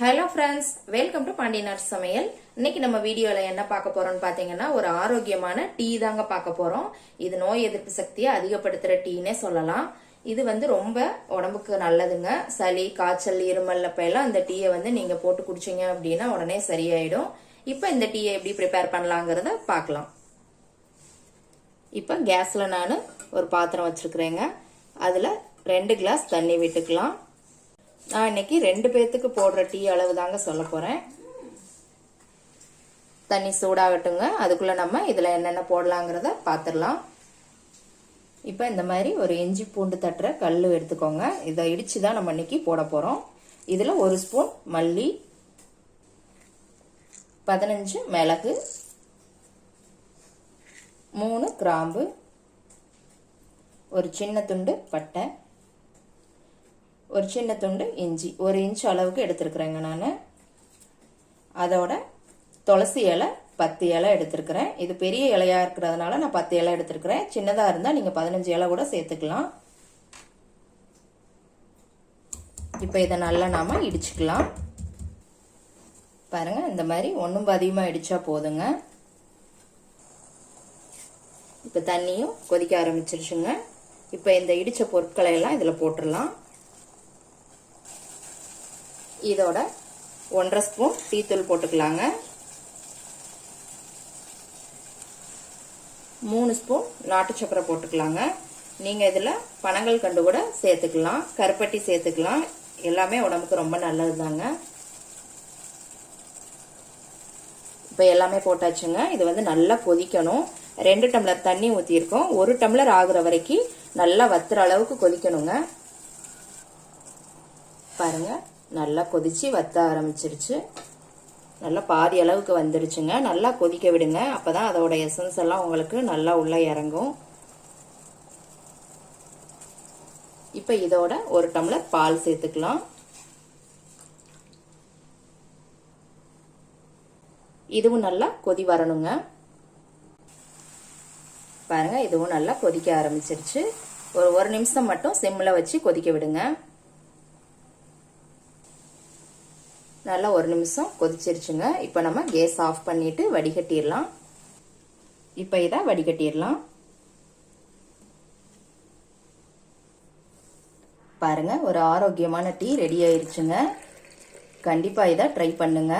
Hello friends, welcome to Pandiyanar சமையல். இன்னைக்கு நம்ம வீடியோல என்ன பார்க்க போறோம்னு பாத்தீங்கன்னா ஒரு ஆரோக்கியமான டீ தாங்க பார்க்க போறோம். இது நோய் எதிர்ப்பு சக்தியை அதிகப்படுத்துற டீனே சொல்லலாம். இது ரொம்ப உடம்புக்கு நல்லதுங்க. சளி, காய்ச்சல், இருமல் எல்லாம் இந்த டீயை நீங்க போட்டு குடிச்சீங்க அப்படின்னா உடனே சரியாயிடும். இப்ப இந்த டீயை எப்படி ப்ரிப்பேர் பண்ணலாங்கிறத பார்க்கலாம். இப்ப கேஸ்ல நான் ஒரு பாத்திரம் வச்சிருக்கிறேங்க. அதுல 2 கிளாஸ் தண்ணி விட்டுக்கலாம். நான் இன்னைக்கு 2 பேத்துக்கு போடுற டீ அளவு தாங்க சொல்ல போறேன். தண்ணி சூடாகட்டுங்க. அதுக்குள்ள நம்ம இதுல என்னென்ன போடலாங்கிறத பாத்துடலாம். இப்ப இந்த மாதிரி ஒரு இஞ்சி பூண்டு தட்டுற கல்லு எடுத்துக்கோங்க. இதை இடிச்சுதான் நம்ம இன்னைக்கு போட போறோம். இதுல 1 ஸ்பூன் மல்லி, 15 மிளகு, 3 கிராம்பு, ஒரு சின்ன துண்டு பட்டை, ஒரு சின்ன துண்டு இஞ்சி, 1 இன்ச் அளவுக்கு எடுத்திருக்கிறேங்க. நான் அதோட துளசி இலை 10 இலை எடுத்திருக்கிறேன். இது பெரிய இலையா இருக்கிறதுனால நான் 10 இலை எடுத்திருக்கிறேன். சின்னதா இருந்தா நீங்க 15 இலை கூட சேர்த்துக்கலாம். இப்ப இதை நல்லா நாம இடிச்சுக்கலாம். பாருங்க, இந்த மாதிரி ஒன்றும் அதிகமா இடிச்சா போதுங்க. இப்ப தண்ணியும் கொதிக்க ஆரம்பிச்சிருச்சுங்க. இப்ப இந்த இடிச்ச பொருட்களை எல்லாம் இதுல போட்டுடலாம். இதோட 1.5 ஸ்பூன் டீ தூள் போட்டுக்கலாங்க. 3 ஸ்பூன் நாட்டு சக்கரை போட்டுக்கலாங்க. நீங்க இதுல பனங்கள் கண்டு கூட சேர்த்துக்கலாம், கருப்பட்டி சேர்த்துக்கலாம். எல்லாமே உடம்புக்கு ரொம்ப நல்லதுதாங்க. இப்ப எல்லாமே போட்டாச்சுங்க. இது நல்லா கொதிக்கணும். 2 டம்ளர் தண்ணி ஊத்திருக்கோம். 1 டம்ளர் ஆகுற வரைக்கும் நல்லா வத்துற அளவுக்கு கொதிக்கணுங்க. பாருங்க, நல்லா கொதிச்சு வத்த ஆரம்பிச்சிருச்சு. நல்லா பாதி அளவுக்கு வந்துருச்சுங்க. நல்லா கொதிக்க விடுங்க. அப்பதான் அதோட எசன்ஸ் எல்லாம் உங்களுக்கு நல்லா உள்ள இறங்கும். இப்ப இதோட 1 டம்ளர் பால் சேர்த்துக்கலாம். இதுவும் நல்லா கொதி வரணுங்க. பாருங்க, இதுவும் நல்லா கொதிக்க ஆரம்பிச்சிருச்சு. ஒரு 1 நிமிஷம் மட்டும் சிம்ல வச்சு கொதிக்க விடுங்க. நல்லா 1 நிமிஷம் கொதிச்சிருச்சுங்க. இப்ப நம்ம கேஸ் ஆஃப் பண்ணிட்டு வடிகட்டிடலாம். இப்ப இதை வடிகட்டிடலாம். பாருங்க, ஒரு ஆரோக்கியமான டீ ரெடி ஆயிருச்சுங்க. கண்டிப்பா இதை ட்ரை பண்ணுங்க.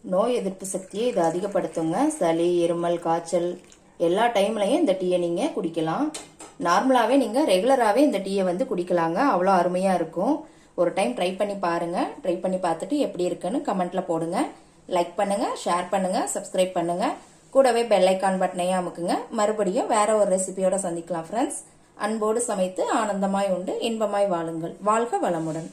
நோய் எதிர்ப்பு சக்தியை இது அதிகப்படுத்துங்க. சளி, இருமல், காய்ச்சல் எல்லா டைம்லயும் இந்த டீயை நீங்க குடிக்கலாம். நார்மலாவே நீங்க ரெகுலராகவே இந்த டீயை குடிக்கலாங்க. அவ்வளோ அருமையா இருக்கும். ஒரு டைம் ட்ரை பண்ணி பாருங்க. ட்ரை பண்ணி பார்த்துட்டு எப்படி இருக்குன்னு கமெண்ட்ல போடுங்க. லைக் பண்ணுங்க, ஷேர் பண்ணுங்க, சப்ஸ்கிரைப் பண்ணுங்க. கூடவே பெல் ஐக்கான் பட்டனையும் அமுக்குங்க. மறுபடியும் வேற ஒரு ரெசிபியோட சந்திக்கலாம் ஃப்ரெண்ட்ஸ். அன்போடு சமைத்து ஆனந்தமாய் உண்டு இன்பமாய் வாழுங்கள். வாழ்க வளமுடன்.